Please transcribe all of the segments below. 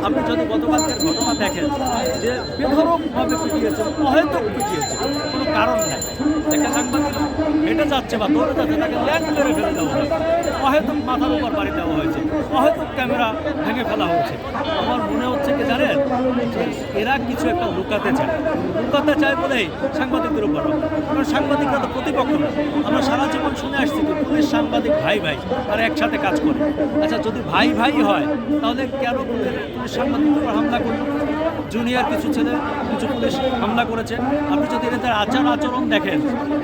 আপনি যদি গতকালকের ঘটনা দেখেন যে বেধড়কভাবে পিটিয়েছে, অহেতুক পিটিয়েছে, কোনো কারণ নেই। একটা সাংবাদিক হেঁটে যাচ্ছে বা দৌড়ে যাচ্ছে, তাকে ল্যান্ড মেরে ফেলে দেওয়া হয়েছে, অহেতুক মাথার উপর বাড়ি দেওয়া হয়েছে, অহেতুক ক্যামেরা ভেঙে ফেলা হয়েছে। আমার মনে হচ্ছে কি জানেন, যে এরা কিছু একটা লুকাতে চায় বলেই সাংবাদিকদের উপর, কারণ সাংবাদিকরা তো প্রতিপক্ষ না। আমরা সারা জীবন শুনে আসছি কি পুলিশ সাংবাদিক ভাই তারা একসাথে কাজ করে। আচ্ছা, যদি ভাই হয় তাহলে কেন পুলিশ সাংবাদিকদের উপর হামলা করলো? জুনিয়র কিছু ছেলে কিছু পুলিশ হামলা করেছে। আপনি যদি এদের আচরণ দেখেন,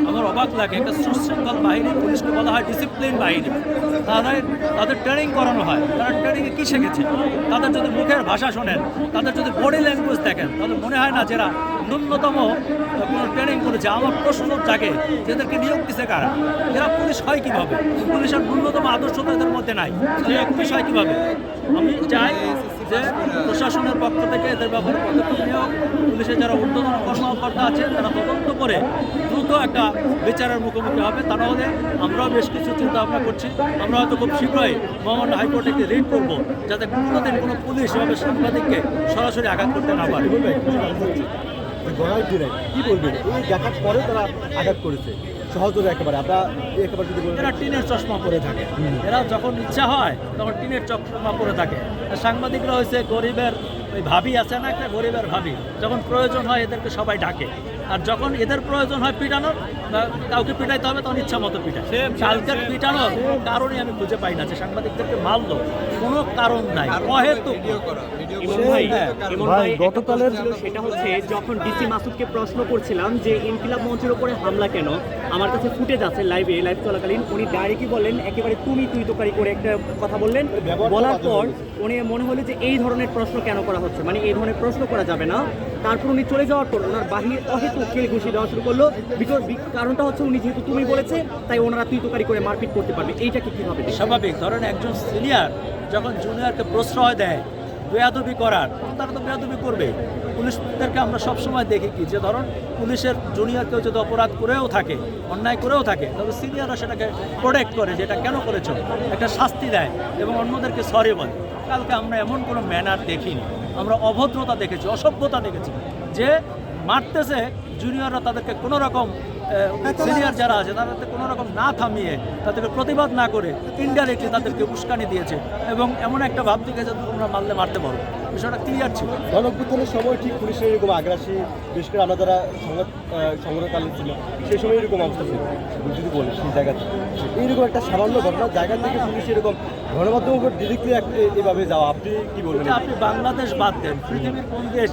আমার অবাক লাগে। একটা সুশৃঙ্খল বাহিনী, পুলিশকে বলা হয় ডিসিপ্লিন বাহিনী, তাদের ট্রেনিং করানো হয়। তারা ট্রেনিংয়ে কী শিখেছে? তাদের যদি মুখের ভাষা শোনেন, তাদের যদি বডি ল্যাঙ্গুয়েজ দেখেন, তাহলে মনে হয় না যারা ন্যূনতম কোনো ট্রেনিং করেছে। আমার প্রশ্ন জাগে, এদেরকে নিয়োগ দিচ্ছে কারা? এরা পুলিশ হয় কীভাবে? পুলিশের ন্যূনতম আদর্শ তো এদের মধ্যে নাই, পুলিশ হয় কীভাবে? আমি চাই যে প্রশাসনের পক্ষ থেকে এদের ব্যাপারে পদক্ষেপ নিয়োগ, পুলিশের যারা ঊর্ধ্বতন কর্মকর্তা আছে তারা তদন্ত করে দ্রুত একটা বিচারের মুখোমুখি হবে। তা নাহলে আমরাও বেশ কিছু চিন্তা ভাবনা করছি। আমরা হয়তো খুব শীঘ্রই মহামান্য হাইকোর্টে একটি রিট করবো, যাতে কোনোদিন কোনো পুলিশ এভাবে সাংবাদিককে সরাসরি আঘাত করতে না পারে। কি বলবেন? এই দেখার পরে তারা আঘাত করেছে সহজে একেবারে। আমরা একেবারে যদি বলি, এরা টিনের চশমা পরে থাকে, এরা যখন ইচ্ছা হয় তখন টিনের চশমা পরে থাকে। আর সাংবাদিকরা হয়েছে গরিবের ওই ভাবি আছে না, একটা গরিবের ভাবি, যখন প্রয়োজন হয় এদেরকে সবাই ডাকে, আর যখন এদের প্রয়োজন হয় পিটানোর, কাউকে পিটাইতে হবে তখন ইচ্ছা মতো পিটায়। কালকের পিটানোর কারণই আমি খুঁজে পাই না, যে সাংবাদিকদেরকে মারলো কোনো কারণ নাই, অহেতুক। গতকালের সেটা হচ্ছে যখন ডিসি মাসুদকে প্রশ্ন করছিলাম যে ইনকিলাব মঞ্চের উপরে হামলা কেন, আমার কাছে ফুটেজ আছে লাইভ চলাকালীন, উনি ডাইরেক্টই বললেন একেবারে তুই তোকারি করে একটা কথা বললেন। বলার পর উনি মনে হলো যে এই ধরনের প্রশ্ন কেন করা হচ্ছে, মানে এই ধরনের প্রশ্ন করা যাবে না। তারপর উনি চলে যাওয়ার পর ওনার বাহির অহেতুক কেল ঘুষি দেওয়া শুরু করলো। কারণটা হচ্ছে উনি যেহেতু তুমি বলেছে তাই ওনারা তুই তোকারি করে মারপিট করতে পারবে। এইটাকে কীভাবে? স্বাভাবিক, ধরেন একজন সিনিয়র যখন জুনিয়রকে প্রশ্রয় দেয় বেয়াদবি করার, তারা তো বেয়াদবি করবে। পুলিশদেরকে আমরা সবসময় দেখি কি, যে ধরুন পুলিশের জুনিয়র কেউ যদি অপরাধ করেও থাকে, অন্যায় করেও থাকে, তবে সিনিয়ররা সেটাকে প্রোটেক্ট করে, যে এটা কেন করেছ, একটা শাস্তি দেয় এবং অন্যদেরকে সরি বলে। কালকে আমরা এমন কোনো ম্যানার দেখিনি, আমরা অভদ্রতা দেখেছি, অসভ্যতা দেখেছি, যে মারতেছে জুনিয়ররা তাদেরকে কোনো রকম, সিনিয়র যারা আছে তাদেরকে কোনো রকম না থামিয়ে, তাদেরকে প্রতিবাদ না করে ইনডাইরেক্টলি তাদেরকে উস্কানি দিয়েছে এবং এমন একটা ভাব দিয়েছে যে তোমরা মারলে মারতে পারো। বিষয়টা ক্লিয়ার ছিল। গণঅভ্যুত্থানের সময় ঠিক পুলিশের এরকম আগ্রাসী, বিশেষ করে আমরা যারা সংগ্রহকালীন ছিল সেই সময় এরকম অবস্থা ছিল যদি বলি, সেই জায়গাতে এইরকম একটা সামান্য ঘটনার জায়গা থেকে পুলিশ এরকম গণমাধ্যমের উপর ডিরেক্টলি এভাবে যাওয়া, আপনি কি বলবেন? আপনি বাংলাদেশ বাদ দেন, পৃথিবীর কোন দেশ